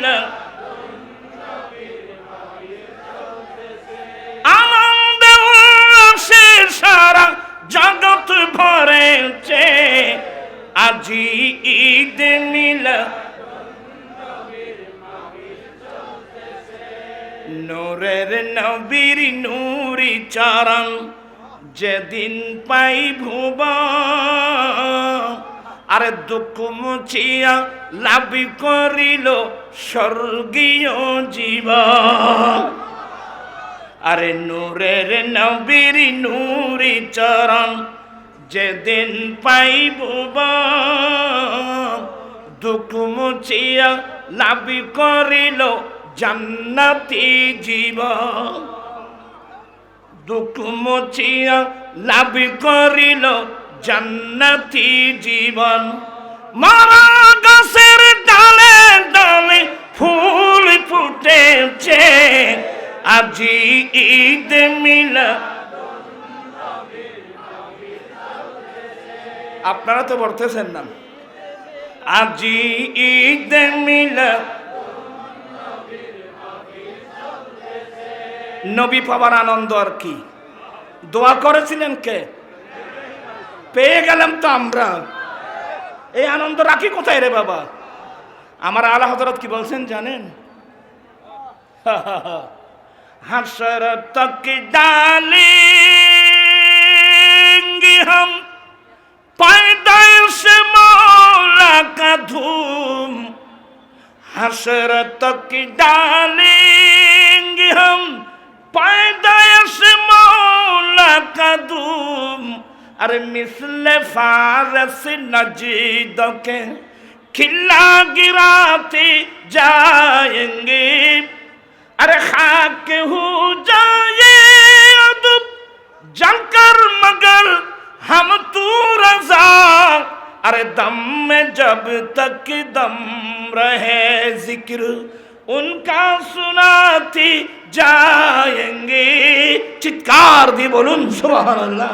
মিলা আনন্দে উল্লাসে সারা জগৎ ভরেছে, আজি ঈদ মিলাদ নূরের নবীর নূরি চরণ যেদিন পাই ভুবন, আরে দুঃখ মুছিয়া লাভ করিল স্বর্গীয় জীবন। আরে নূরের নবীর নূরি চরণ যেদিন পাই ভুবন, দুঃখ মুছিয়া লাভ করিল জান্নাতি জীবন। দুঃখ মুছিয়া লাভ করিল জান্নাতি জীবন। মারা গাছের ডালে ডালে ফুল ফুটেছে, আজি ঈদ মিলাদ। আপনারা তো বলতেছেন না, আজি ঈদ মিলাদ। নবী পাবার আনন্দ আর কি। দোয়া করেছিলেন কে? পেয়ে গেলাম তো আমরা। এই আনন্দ রাখি কোথায় রে বাবা? আমার আলা হযরত কি বলছেন জানেন? হাসর তক ডালেঙ্গে हम पैदाइश मौला का धूम, हसर तक डालेंगे हम पैदाइश मौला का धूम। अरे मिसले फारस नजीद के खिला गिराते जाएंगे, अरे खाक हो जाए अदब जलकर मगर हम तू रजा, अरे दम में जब तक दम रहे जिक्र उनका सुनाती जाएंगे। चित्कार दी बोलूं सुभान अल्लाह।